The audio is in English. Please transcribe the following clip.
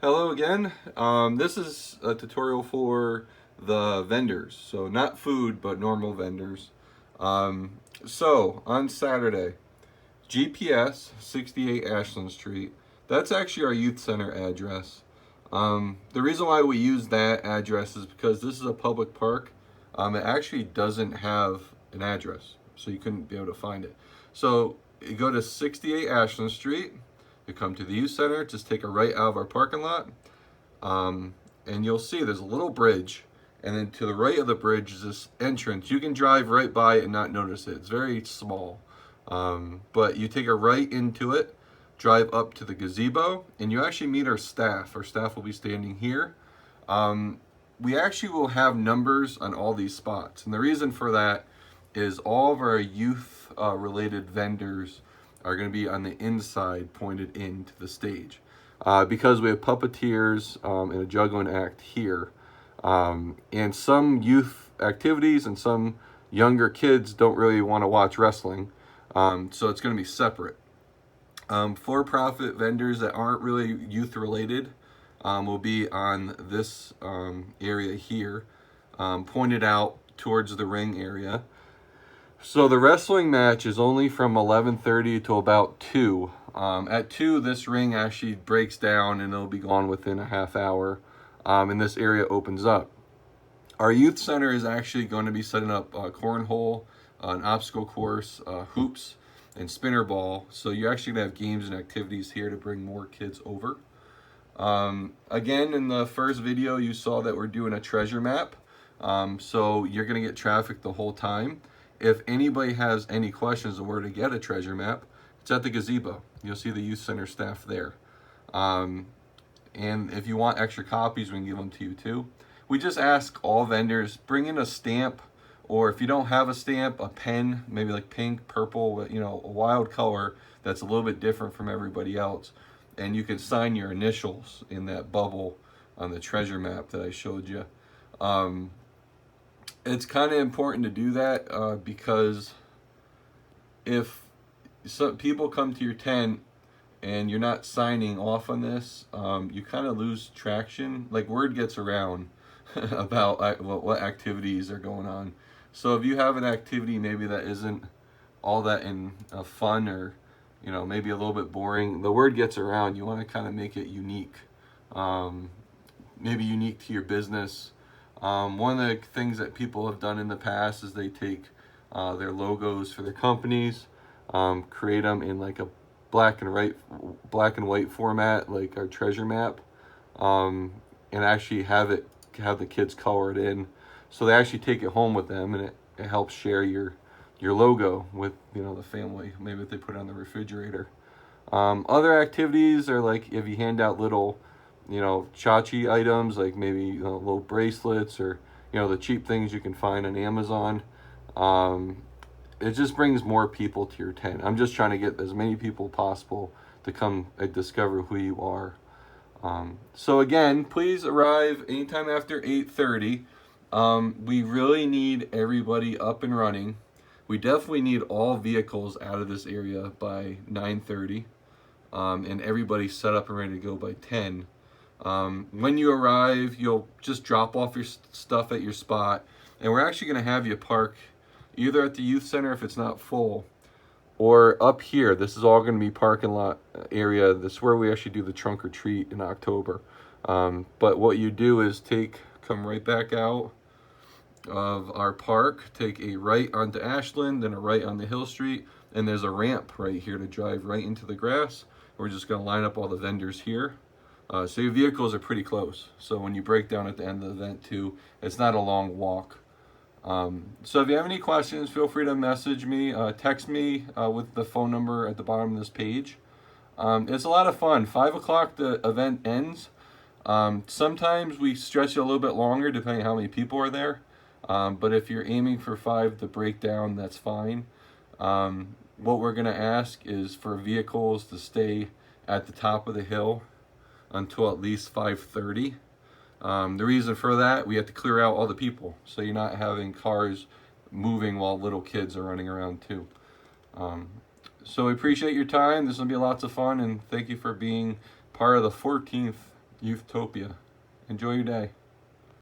Hello again. This is a tutorial for the vendors. So not food, but normal vendors. So on Saturday, GPS 68 Ashland Street. That's actually our youth center address. The reason why we use that address is because this is a public park. It actually doesn't have an address, so you couldn't be able to find it. So you go to 68 Ashland Street. You come to the youth center, just take a right out of our parking lot, and you'll see there's a little bridge, and then to the right of the bridge is this entrance. You can drive right by it and not notice it. It's very small, but you take a right into it, drive up to the gazebo, and you actually meet our staff. Our staff will be standing here. We actually will have numbers on all these spots, and the reason for that is all of our youth related vendors are going to be on the inside, pointed into the stage, because we have puppeteers and a juggling act here, and some youth activities and some younger kids don't really want to watch wrestling, so it's going to be separate. For-profit vendors that aren't really youth related will be on this area here, pointed out towards the ring area. So the wrestling match is only from 11:30 to about 2. At 2, this ring actually breaks down and it'll be gone within a half hour, and this area opens up. Our youth center is actually going to be setting up cornhole, an obstacle course, hoops, and spinner ball. So you're actually going to have games and activities here to bring more kids over. Again, in the first video, you saw that we're doing a treasure map. So you're going to get traffic the whole time. If anybody has any questions on where to get a treasure map, it's at the gazebo. You'll see the youth center staff there. And if you want extra copies, we can give them to you too. We just ask all vendors, bring in a stamp, or if you don't have a stamp, a pen, maybe like pink, purple, you know, a wild color that's a little bit different from everybody else. And you can sign your initials in that bubble on the treasure map that I showed you. It's kind of important to do that because if some people come to your tent and you're not signing off on this, you kind of lose traction. Like, word gets around about what activities are going on. So if you have an activity maybe that isn't all that fun, or you know, maybe a little bit boring, the word gets around. You want to kind of make it unique, maybe unique to your business. One of the things that people have done in the past is they take their logos for their companies, create them in like a black and white format, like our treasure map, and actually have the kids color it in, so they actually take it home with them, and it helps share your logo with, you know, the family. Maybe if they put it on the refrigerator. Other activities are like if you hand out little, you know, tchotchke items, like maybe, you know, little bracelets, or, you know, the cheap things you can find on Amazon. It just brings more people to your tent. I'm just trying to get as many people possible to come and discover who you are. So again, please arrive anytime after 8:30. We really need everybody up and running. We definitely need all vehicles out of this area by 9:30, and everybody set up and ready to go by 10. When you arrive, you'll just drop off your stuff at your spot, and we're actually going to have you park either at the youth center if it's not full, or up here. This is all going to be parking lot area. This is where we actually do the trunk or treat in October. But what you do is come right back out of our park, take a right onto Ashland, then a right onto Hill Street, and there's a ramp right here to drive right into the grass. We're just going to line up all the vendors here. So your vehicles are pretty close. So when you break down at the end of the event too, it's not a long walk. So if you have any questions, feel free to message me, text me with the phone number at the bottom of this page. It's a lot of fun. 5 o'clock the event ends. Sometimes we stretch it a little bit longer depending on how many people are there. But if you're aiming for 5 to break down, that's fine. What we're going to ask is for vehicles to stay at the top of the hill until at least 5:30. The reason for that, we have to clear out all the people, so you're not having cars moving while little kids are running around too. So we appreciate your time. This will be lots of fun, and thank you for being part of the 14th Youthtopia. Enjoy your day.